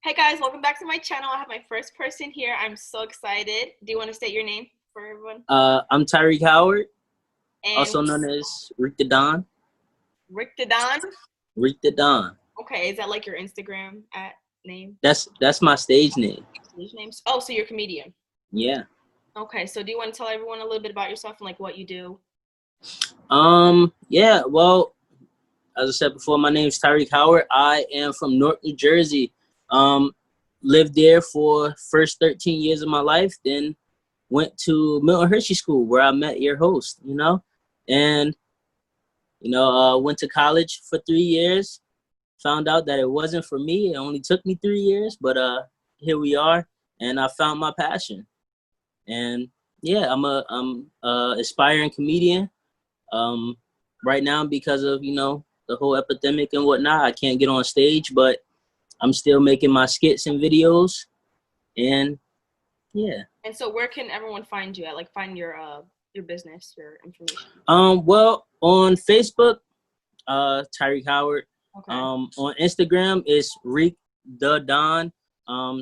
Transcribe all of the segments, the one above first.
Hey guys, welcome back to my channel. I have my first person here. I'm so excited. Do you want to state your name for everyone? I'm Tyreek Howard, And also known as Rick the Don. Rick the Don? Rick the Don. Okay, is that like your Instagram at name? That's my stage name. Stage names? Oh, so you're a comedian. Yeah. Okay, so do you want to tell everyone a little bit about yourself and like what you do? Yeah, well, as I said before, my name is Tyreek Howard. I am from Newark, New Jersey. Lived there for first 13 years of my life, then went to Milton Hershey School where I met your host, and went to college for 3 years. Found out that it wasn't for me. It only took me 3 years, but here we are, and I found my passion. And yeah, I'm a aspiring comedian. Right now, because of the whole epidemic and whatnot, I can't get on stage, but I'm still making my skits and videos, and yeah. And so where can everyone find you at? Like find your business, your information. Well, on Facebook, Tyreek Howard. Okay. On Instagram is Rick the Don,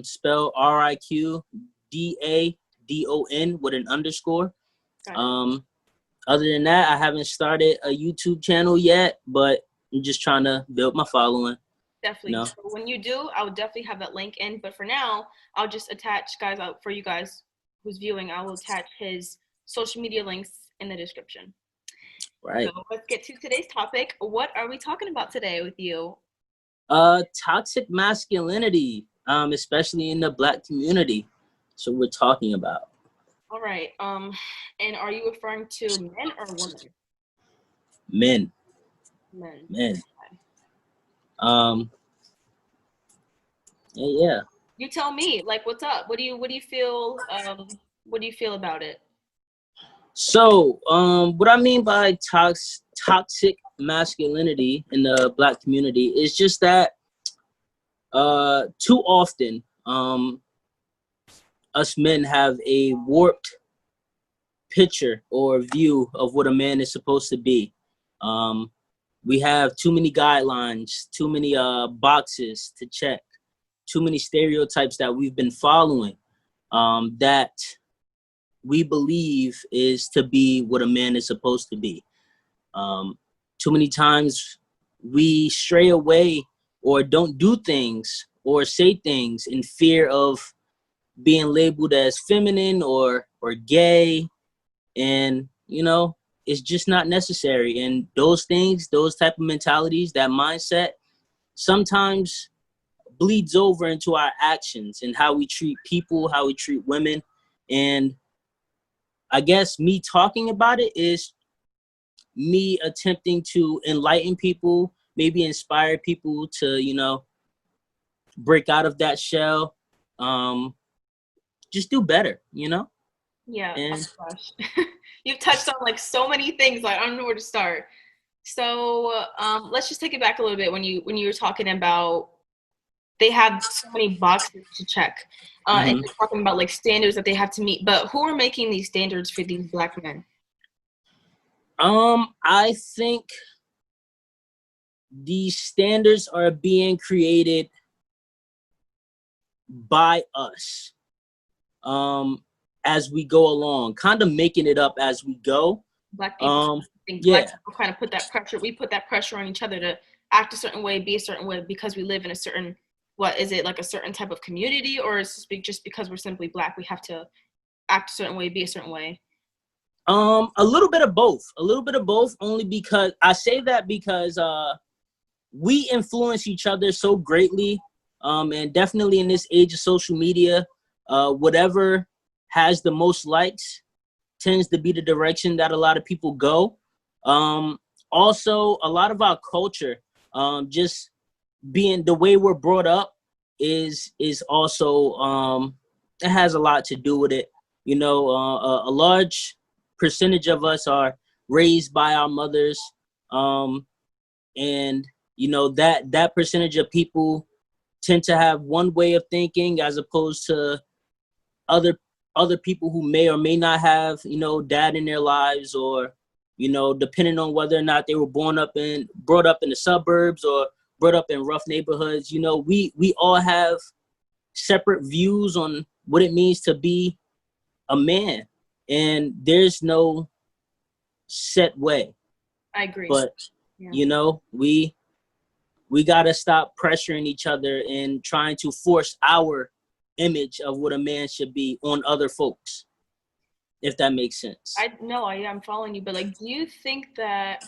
spell RIQDADON with an underscore. Other than that, I haven't started a YouTube channel yet, but I'm just trying to build my following. Definitely. So when you do, I'll definitely have that link in. But for now, I'll just attach, guys, out for you guys who's viewing, I will attach his social media links in the description. Right. So let's get to today's topic. What are we talking about today with you? Toxic masculinity, especially in the Black community. So we're talking about. All right. And are you referring to men or women? Men. Men. Okay. Yeah. You tell me. Like, what's up? What do you feel? What do you feel about it? So, what I mean by toxic masculinity in the Black community is just that too often us men have a warped picture or view of what a man is supposed to be. We have too many guidelines, too many boxes to check, too many stereotypes that we've been following that we believe is to be what a man is supposed to be. Too many times we stray away or don't do things or say things in fear of being labeled as feminine or gay, and it's just not necessary. And those things, those type of mentalities, that mindset sometimes bleeds over into our actions and how we treat people, how we treat women. And I guess me talking about it is me attempting to enlighten people, maybe inspire people to, break out of that shell, just do better, Yeah. And oh gosh. You've touched on like so many things. Like I don't know where to start. So let's just take it back a little bit when you were talking about they have so many boxes to check, and you're talking about like standards that they have to meet. But who are making these standards for these Black men? I think these standards are being created by us as we go along, kind of making it up as we go. Black people Black people kind of put that pressure. We put that pressure on each other to act a certain way, be a certain way, because we live in a certain, what is it, like a certain type of community, or is it just because we're simply Black, we have to act a certain way, be a certain way? A little bit of both. Only because I say that because we influence each other so greatly, and definitely in this age of social media, whatever has the most likes tends to be the direction that a lot of people go. Also, a lot of our culture, just being the way we're brought up, is also it has a lot to do with it. A large percentage of us are raised by our mothers, and that percentage of people tend to have one way of thinking as opposed to other people who may or may not have dad in their lives, or depending on whether or not they were brought up in the suburbs or brought up in rough neighborhoods. We all have separate views on what it means to be a man, and there's no set way. I agree. But Yeah. you know, we got to stop pressuring each other and trying to force our image of what a man should be on other folks, if that makes sense. I'm following you, but like, do you think that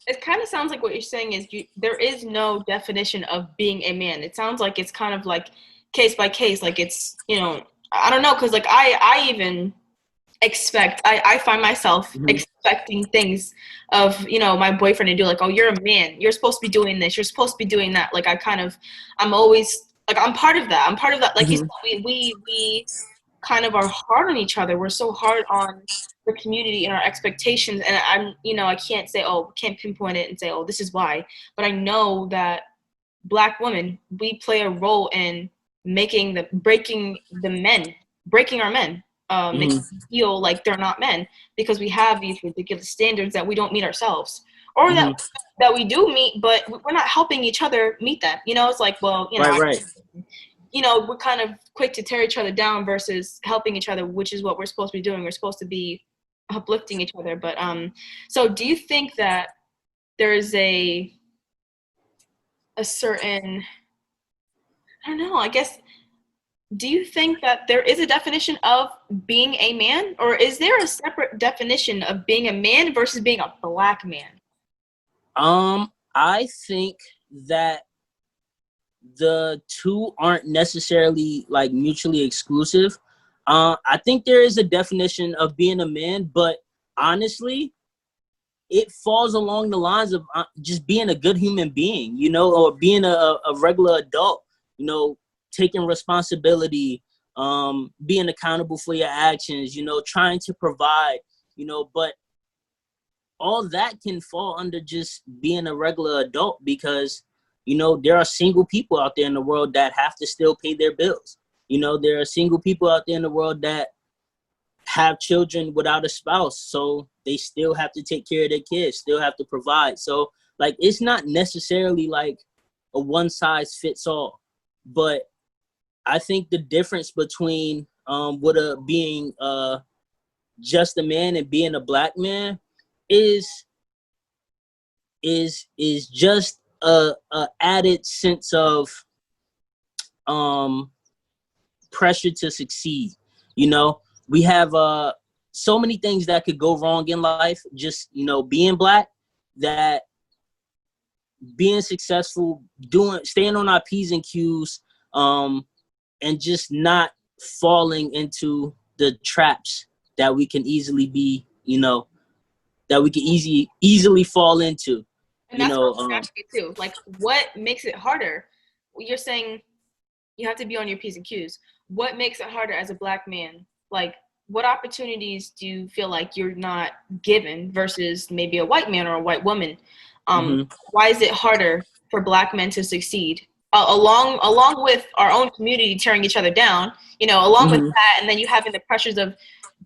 it kind of sounds like what you're saying is there is no definition of being a man? It sounds like it's kind of like case by case, like it's, I don't know, because like I even I find myself Mm-hmm. expecting things of, my boyfriend to do, like, oh, you're a man, you're supposed to be doing this, you're supposed to be doing that. Like, I'm always like, I'm part of that, like you said, Mm-hmm. we kind of are hard on each other. We're so hard on the community and our expectations, and I can't say, oh, can't pinpoint it and say, oh, this is why, but I know that Black women, we play a role in breaking our men, making Mm-hmm. them feel like they're not men, because we have these ridiculous standards that we don't meet ourselves, or Mm-hmm. that we do meet, but we're not helping each other meet them. It's like, well, Right, right. we're kind of quick to tear each other down versus helping each other, which is what we're supposed to be doing. We're supposed to be uplifting each other. But so do you think that there's a certain, I don't know, I guess, do you think that there is a definition of being a man, or is there a separate definition of being a man versus being a Black man? I think that the two aren't necessarily like mutually exclusive. I think there is a definition of being a man, but honestly, it falls along the lines of just being a good human being, or being a regular adult, taking responsibility, being accountable for your actions, trying to provide, but all that can fall under just being a regular adult, because there are single people out there in the world that have to still pay their bills. There are single people out there in the world that have children without a spouse, so they still have to take care of their kids, still have to provide. So like, it's not necessarily like a one size fits all, but I think the difference between what being just a man and being a Black man is just a added sense of pressure to succeed. We have so many things that could go wrong in life, just being Black, that being successful, staying on our P's and Q's, and just not falling into the traps that we can easily be, that we can easily fall into. And that's what I was going to ask you too. Like, what makes it harder? You're saying you have to be on your P's and Q's. What makes it harder as a Black man? Like, what opportunities do you feel like you're not given versus maybe a white man or a white woman? Why is it harder for Black men to succeed? Along with our own community tearing each other down, along with that, and then you having the pressures of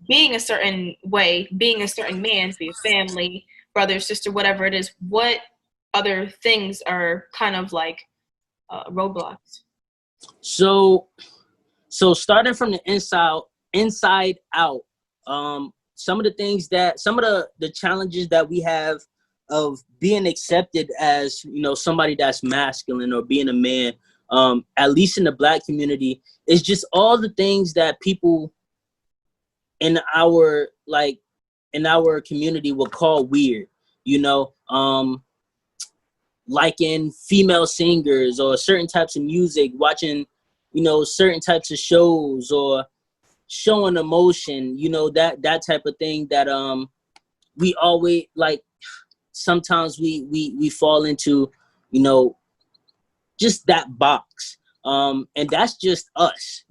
being a certain way, being a certain man for your family, brother, sister, whatever it is. What other things are kind of like roadblocks? So starting from the inside out, some of the challenges that we have of being accepted as, somebody that's masculine or being a man, at least in the Black community, is just all the things that people in our community will call weird, like in female singers or certain types of music, watching, certain types of shows, or showing emotion, that type of thing that we always like. Sometimes we fall into, just that box, and that's just us,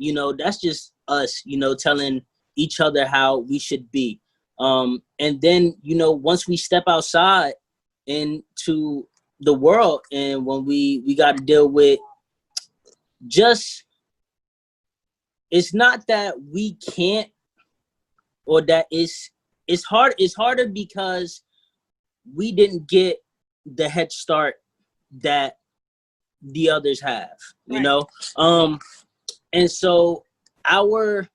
telling each other how we should be, and then once we step outside into the world, and when we got to deal with, just, it's not that we can't, or that it's harder because we didn't get the head start that the others have, Right. And so our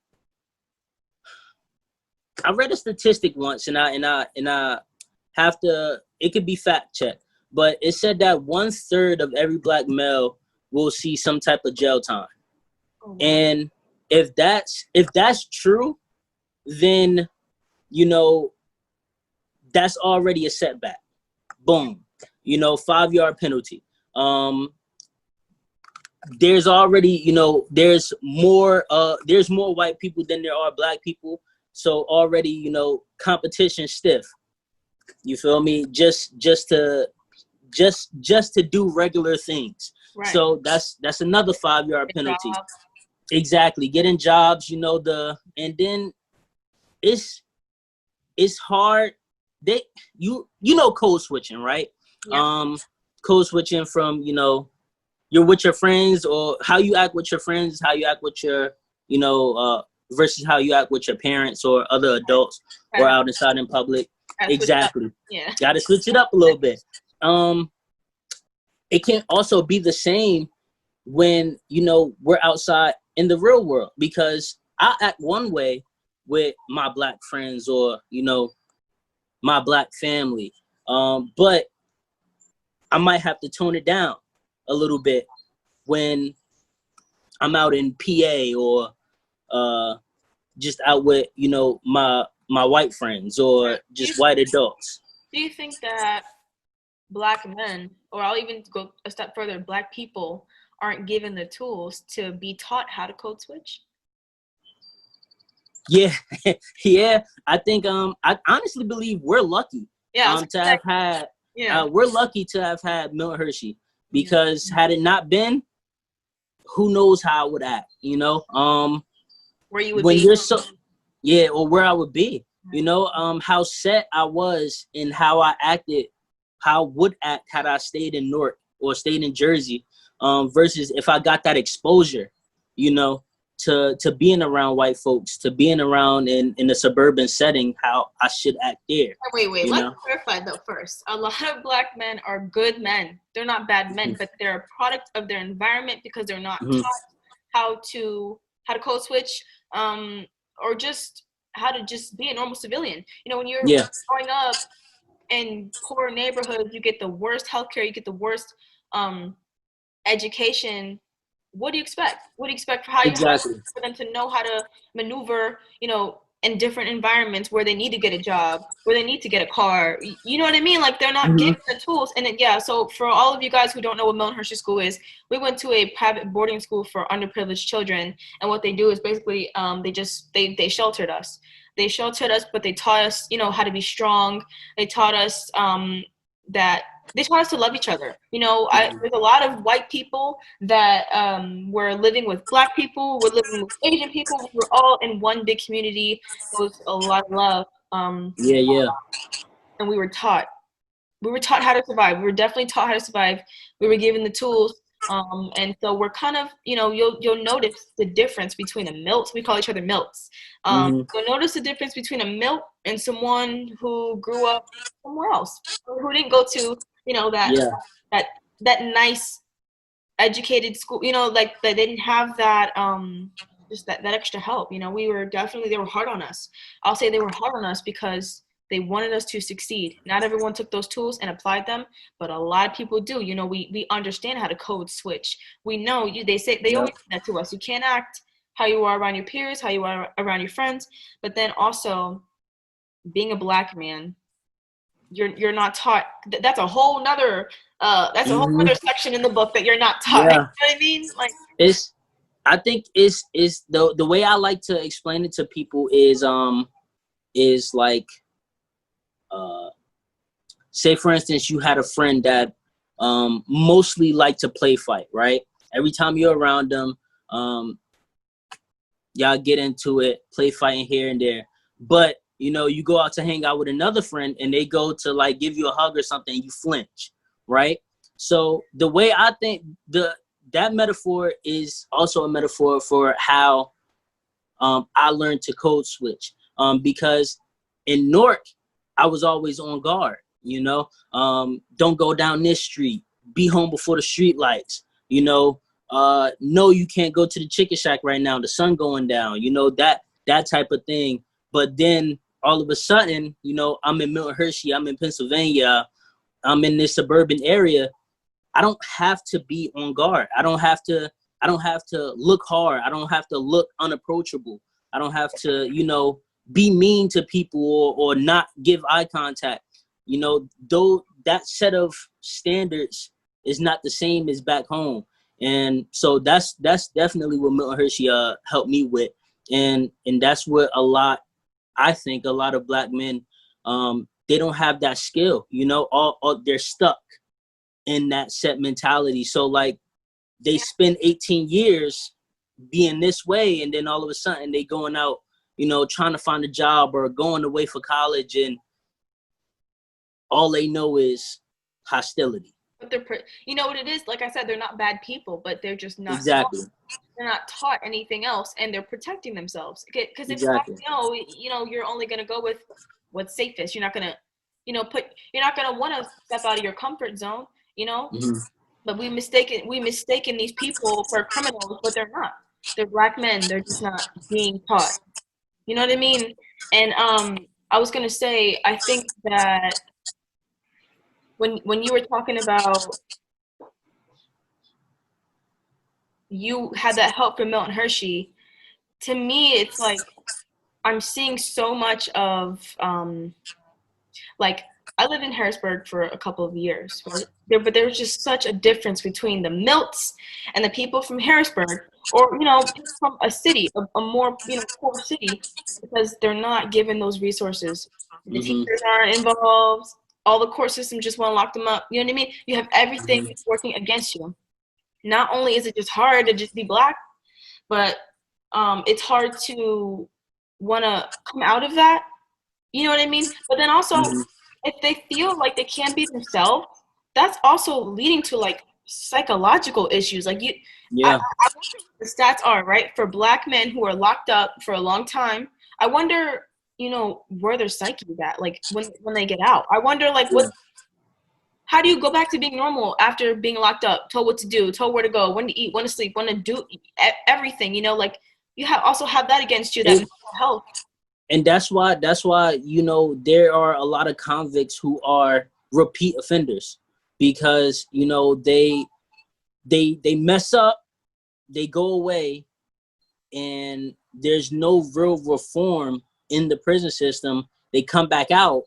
I read a statistic once, and I have to. It could be fact checked, but it said that 1/3 of every black male will see some type of jail time. Oh, wow. And if that's true, then you know that's already a setback. Boom, 5-yard penalty. There's already there's more white people than there are black people, so already competition stiff. You feel me? Just to do regular things. Right. So that's another 5-yard Good penalty. job. Exactly. Getting jobs, and then it's hard. Code switching, right? Yeah. Code switching from, you're with your friends, or how you act with your friends, how you act with your, versus how you act with your parents or other adults or out inside in public. Exactly. Yeah. Got to switch it up a little bit. It can also be the same when, we're outside in the real world, because I act one way with my black friends or, my black family. But I might have to tone it down a little bit when I'm out in PA or just out with, my white friends or just white adults. Do you think that black men, or I'll even go a step further, black people aren't given the tools to be taught how to code switch? Yeah, yeah. I think I honestly believe we're lucky. Yeah. To have had. Yeah. We're lucky to have had Milton Hershey, because had it not been, who knows how I would act, Where you would when be. you're so, yeah, or where I would be, how set I was in how I acted, how I would act had I stayed in Newark or stayed in Jersey, versus if I got that exposure, to being around white folks, to being around in a suburban setting, how I should act there. Wait, let's clarify though first. A lot of black men are good men. They're not bad men, but they're a product of their environment because they're not taught how to code switch, or just how to just be a normal civilian. When you're growing up in poor neighborhoods, you get the worst healthcare, you get the worst education. What do you expect? What do you expect for for them to know how to maneuver, in different environments where they need to get a job, where they need to get a car? You know what I mean? Like, they're not given the tools. And so for all of you guys who don't know what Milton Hershey School is, we went to a private boarding school for underprivileged children. And what they do is basically they sheltered us. They sheltered us, but they taught us, how to be strong. They taught us that they taught us to love each other. There's a lot of white people that were living with black people, were living with Asian people. We were all in one big community. It was a lot of love. Yeah. And we were taught how to survive. We were definitely taught how to survive. We were given the tools. And so we're kind of, you'll notice the difference between a MILT. We call each other MILTs. You'll notice the difference between a MILT and someone who grew up somewhere else, who didn't go to, that nice educated school, like that they didn't have that, just that extra help. They were hard on us. I'll say they were hard on us because they wanted us to succeed. Not everyone took those tools and applied them, but a lot of people do. We understand how to code switch. We know they always say that to us. You can't act how you are around your peers, how you are around your friends, but then also being a black man, you're not taught. That's a whole nother section in the book that you're not taught. Yeah. You know what I mean? Like, I think it's the way I like to explain it to people is like, say for instance, you had a friend that mostly liked to play fight, right? Every time you're around them, y'all get into it, play fighting here and there. But you go out to hang out with another friend and they go to like give you a hug or something, you flinch, right? So the way I think that metaphor is also a metaphor for how I learned to code switch, because in Newark, I was always on guard, don't go down this street, be home before the street lights, no, you can't go to the chicken shack right now, the sun going down, you know, that type of thing. But then all of a sudden, you know, I'm in Milton Hershey, I'm in Pennsylvania, I'm in this suburban area. I don't have to be on guard. I don't have to look hard. I don't have to look unapproachable. I don't have to, you know, be mean to people or not give eye contact. You know, though that set of standards is not the same as back home. And so that's definitely what Milton Hershey helped me with. And that's what I think a lot of black men, they don't have that skill, you know, all they're stuck in that set mentality. So like they spend 18 years being this way, and then all of a sudden they going out, you know, trying to find a job or going away for college, and all they know is hostility. But you know what it is? Like I said, they're not bad people, but they're just not Exactly. taught. They're not taught anything else, and they're protecting themselves. Because if Exactly. you know, you're only gonna go with what's safest. You're not gonna, you know, you're not gonna want to step out of your comfort zone. You know, Mm-hmm. but we mistaken these people for criminals, but they're not. They're black men. They're just not being taught. You know what I mean? And I was gonna say, I think that when you were talking about you had that help from Milton Hershey, to me, it's like I'm seeing so much of like I lived in Harrisburg for a couple of years, right? But there was just such a difference between the Milts and the people from Harrisburg, or you know, people from a city, a more you know poor city, because they're not given those resources. The Mm-hmm. teachers aren't involved. All the court systems just want to lock them up. You know what I mean? You have everything Mm-hmm. working against you. Not only is it just hard to just be black, but it's hard to want to come out of that. You know what I mean? But then also, Mm-hmm. if they feel like they can't be themselves, that's also leading to like psychological issues. Like Yeah. I wonder what the stats are, right? For black men who are locked up for a long time, I wonder, you know, where their psyche is at, like when they get out. I wonder, like, Yeah. how do you go back to being normal after being locked up, told what to do, told where to go, when to eat, when to sleep, when to do everything, you know, like you also have that against you, that It, mental health. and that's why you know there are a lot of convicts who are repeat offenders, because you know they mess up, they go away, and there's no real reform in the prison system. They come back out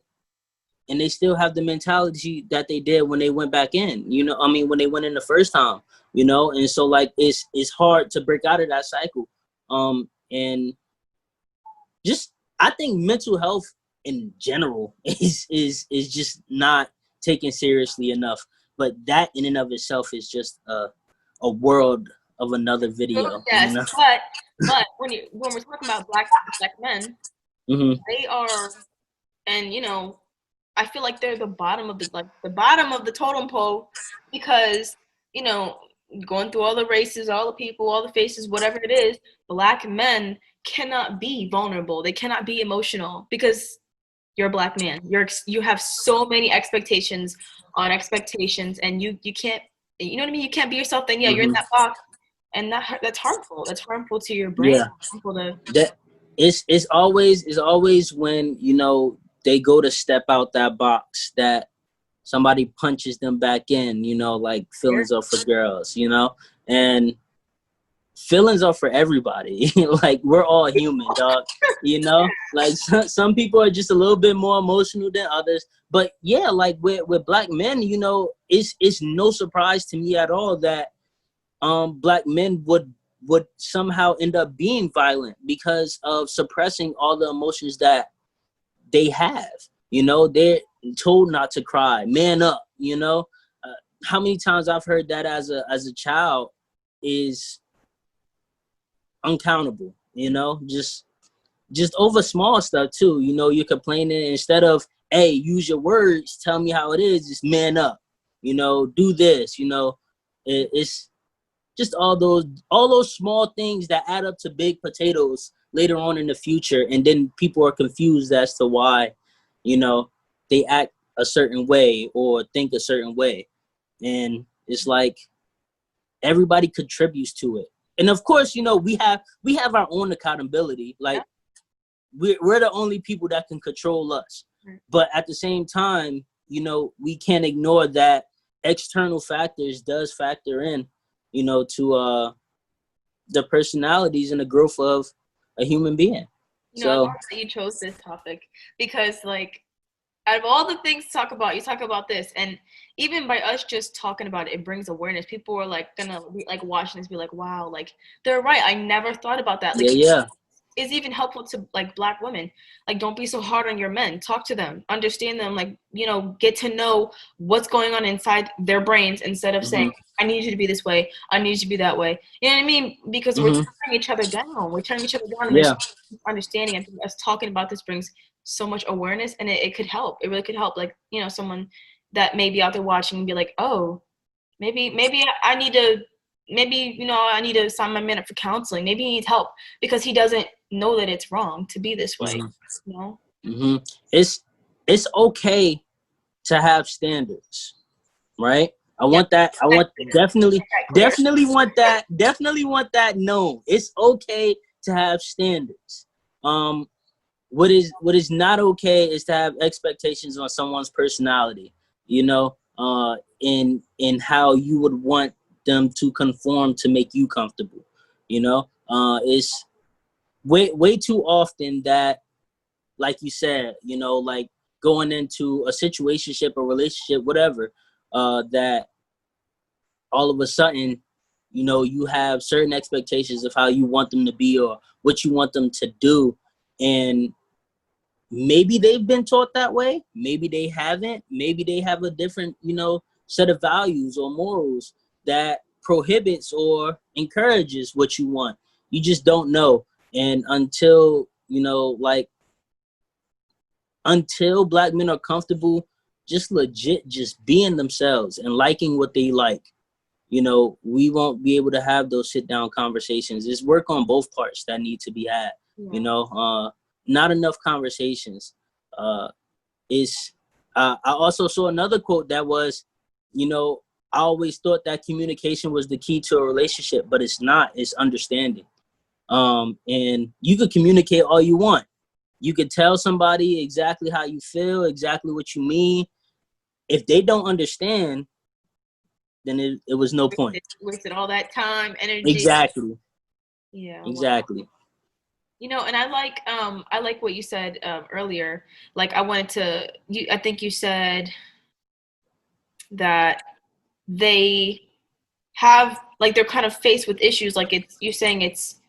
and they still have the mentality that they did when they went back in, you know, I mean, when they went in the first time, you know. And so like it's hard to break out of that cycle. And just I think mental health in general is just not taken seriously enough. But that in and of itself is just a world of another video, you Yes, know. but when we're talking about black men, Mm-hmm. they are, and you know, I feel like they're the bottom of the bottom of the totem pole, because you know, going through all the races, all the people, all the faces, whatever it is, black men cannot be vulnerable. They cannot be emotional because you're a black man. You have so many expectations on expectations, and you can't. You know what I mean? You can't be yourself. Then yeah, you're in Mm-hmm. that box, and that's harmful. That's harmful to your brain. Yeah. Harmful to That it's always when you know they go to step out that box that somebody punches them back in, you know, like your feelings are for girls, you know. And feelings are for everybody. Like we're all human, dog, you know. Like some people are just a little bit more emotional than others, but yeah, like with black men, you know, it's no surprise to me at all that black men would somehow end up being violent because of suppressing all the emotions that they have. You know, they're told not to cry, man up, you know. How many times I've heard that as a child is uncountable, you know. Just over small stuff too, you know. You're complaining, instead of, hey, use your words, tell me how it is, just man up, you know, do this, you know. It's just all those small things that add up to big potatoes later on in the future, and then people are confused as to why, you know, they act a certain way or think a certain way. And it's like everybody contributes to it. And of course, you know, we have our own accountability. Like we're the only people that can control us. But at the same time, you know, we can't ignore that external factors does factor in, you know, to the personalities and the growth of a human being. You know, I love So that you chose this topic because, like, out of all the things to talk about, you talk about this, and even by us just talking about it, it brings awareness. People are like gonna be like watching this, be like, "Wow, like they're right. I never thought about that." Like, yeah. is even helpful to like Black women. Like, don't be so hard on your men. Talk to them, understand them. Like, you know, get to know what's going on inside their brains instead of saying, Mm-hmm. "I need you to be this way. I need you to be that way." You know what I mean? Because we're Mm-hmm. tearing each other down. We're tearing each other down, and there's Yeah. understanding. And us talking about this brings so much awareness, and it could help. It really could help. Like, you know, someone that may be out there watching and be like, "Oh, maybe I need to." Maybe, you know, I need to sign my man up for counseling. Maybe he needs help because he doesn't know that it's wrong to be this way, Mm-hmm. you know? Mm-hmm. It's okay to have standards, right? I Yep. want that. I Make want definitely, that clear. definitely want that. Definitely want that known. It's okay to have standards. Um, what is not okay is to have expectations on someone's personality. You know, in how you would want them to conform to make you comfortable. You know, it's way too often that, like you said, you know, like going into a situationship or relationship, whatever, that all of a sudden, you know, you have certain expectations of how you want them to be or what you want them to do. And maybe they've been taught that way. Maybe they haven't. Maybe they have a different, you know, set of values or morals that prohibits or encourages what you want. You just don't know. And until, you know, like, until Black men are comfortable just legit just being themselves and liking what they like, you know, we won't be able to have those sit down conversations. There's work on both parts that need to be had. You Yeah. know, not enough conversations. Is I also saw another quote that was, you know, I always thought that communication was the key to a relationship, but it's not. It's understanding. And you could communicate all you want. You could tell somebody exactly how you feel, exactly what you mean. If they don't understand, then it was no point. Wasted all that time, energy. Exactly. Yeah, wow. Exactly. You know, and I like what you said earlier. Like, I wanted to you I think you said that they have, like, they're kind of faced with issues, like, it's you saying it's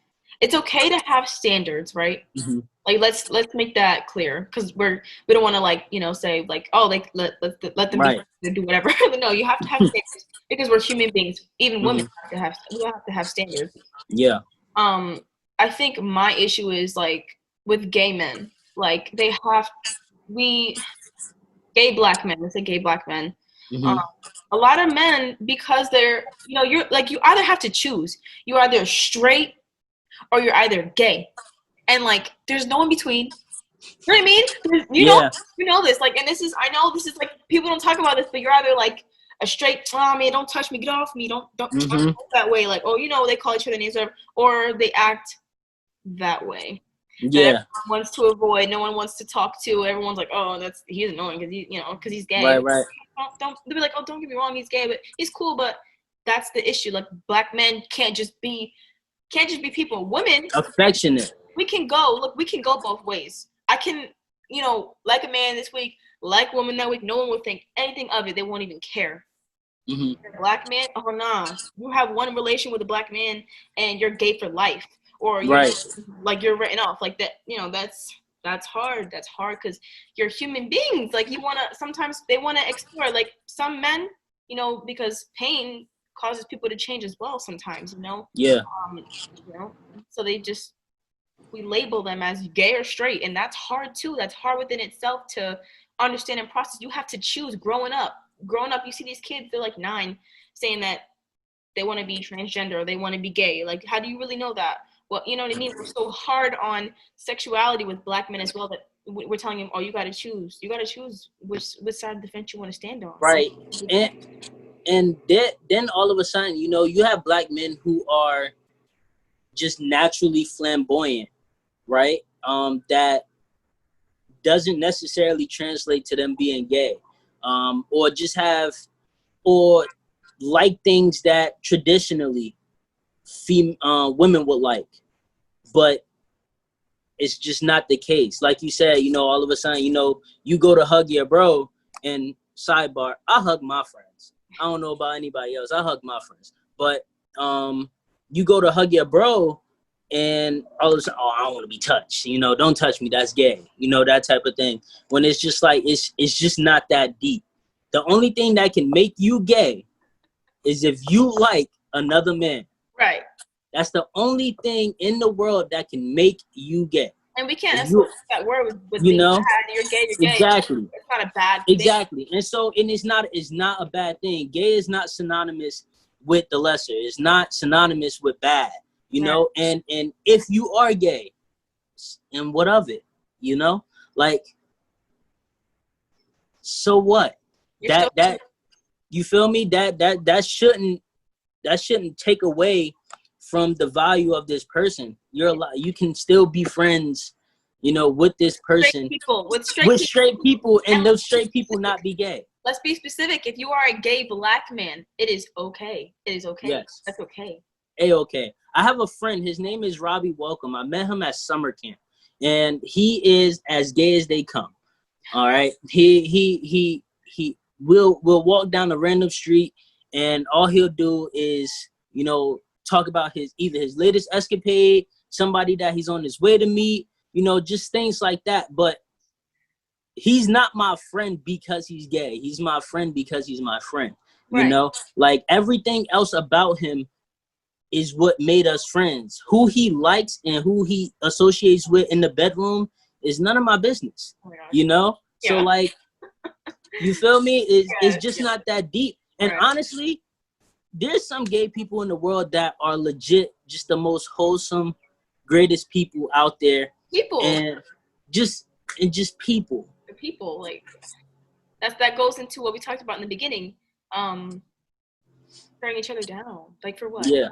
okay to have standards, right? Mm-hmm. Like, let's make that clear, because we don't want to, like, you know, say like, oh, like, let them be Right. free to do whatever. No, you have to have standards because we're human beings. Even women Mm-hmm. we have to have standards. Yeah. um I think my issue is, like, with gay men. Like, they have we gay Black men, let's say gay Black men. um Mm-hmm. a lot of men, because they're, you know, you're like, you either have to choose. You're either straight or you're either gay, and, like, there's no in between. You know what I mean? You know, Yeah. you know this. Like, and this is, I know this is, like, people don't talk about this, but you're either like a straight, oh man, don't touch me, get off me, don't Mm-hmm. that way. Like, oh, you know, they call each other names, or they act that way that everyone Yeah. wants to avoid. No one wants to talk to. Everyone's like, oh, he's annoying because he, you know, because he's gay. Right. Right. Don't they'll be like, oh, don't get me wrong, he's gay, but he's cool. But that's the issue. Like, Black men can't just be people. Women, Affectionate. we can go. Look, we can go both ways. I can, you know, like a man this week, like woman that week. No one will think anything of it. They won't even care. Mm-hmm. You're a Black man, oh nah. You have one relation with a Black man, and you're gay for life, or you're Right. just, like, you're written off like that. You know, that's hard. That's hard because you're human beings. Like, you wanna, sometimes they wanna explore. Like, some men, you know, because pain causes people to change as well. Sometimes, you know, Yeah. you know, so we label them as gay or straight, and that's hard too. That's hard within itself to understand and process. You have to choose. Growing up, you see these kids, they're like 9, saying that they want to be transgender or they want to be gay. Like, how do you really know that? Well, you know what I mean? We're so hard on sexuality with Black men as well, that we're telling them, oh, you got to choose which side of the fence you want to stand on. Right. And And then all of a sudden, you know, you have black men who are just naturally flamboyant, right? That doesn't necessarily translate to them being gay, or just have, or like things that traditionally women would like, but it's just not the case. Like you said, you know, all of a sudden, you know, you go to hug your bro, and sidebar, I hug my friends. I don't know about anybody else. I hug my friends. But you go to hug your bro, and all of a sudden, oh, I don't want to be touched. You know, don't touch me. That's gay. You know, that type of thing. When it's just like, it's just not that deep. The only thing that can make you gay is if you like another man. Right. That's the only thing in the world that can make you gay. And we can't You, associate that word with you being know, bad. You're gay. You're gay. exactly, It's not a bad thing. exactly. And so, and it's not a bad thing. Gay is not synonymous with the lesser. It's not synonymous with bad. You know, and if you are gay, and what of it? You know, like, so what? That you feel me? That shouldn't take away from the value of this person. You can still be friends, you know, with this person, with straight people, and those straight people not be gay. Let's be specific. If you are a gay black man, it is okay. It is okay. Yes, that's okay. A-okay. I have a friend. His name is Robbie Welcome. I met him at summer camp, and he is as gay as they come. All right. He will walk down a random street, and all he'll do is, you know, talk about either his latest escapade, somebody that he's on his way to meet, you know, just things like that. But he's not my friend because he's gay. He's my friend because he's my friend. You know, like, everything else about him is what made us friends. Who he likes and who he associates with in the bedroom is none of my business. You know? So, like, you feel me? It's just not that deep. And honestly, there's some gay people in the world that are legit just the most wholesome, greatest people out there. And just people. The people, like, that goes into what we talked about in the beginning. Tearing each other down. Like, for what? Yeah.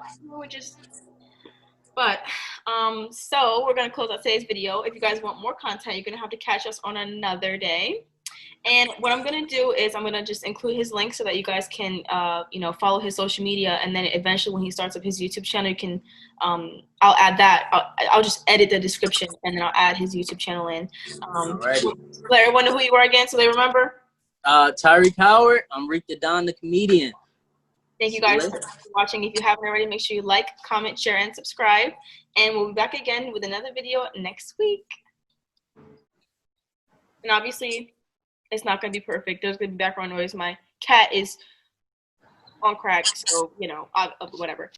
But so we're gonna close out today's video. If you guys want more content, you're gonna have to catch us on another day. And what I'm gonna do is I'm gonna just include his link so that you guys can you know, follow his social media, and then eventually when he starts up his YouTube channel, you can I'll add that. I'll just edit the description, and then I'll add his YouTube channel in. Let everyone know who you are again so they remember. Tyreek Howard. I'm Rick the Don, the comedian. Thank you guys for watching. If you haven't already, make sure you like, comment, share, and subscribe. And we'll be back again with another video next week. And obviously, it's not going to be perfect. There's going to be background noise. My cat is on crack, so, you know, whatever.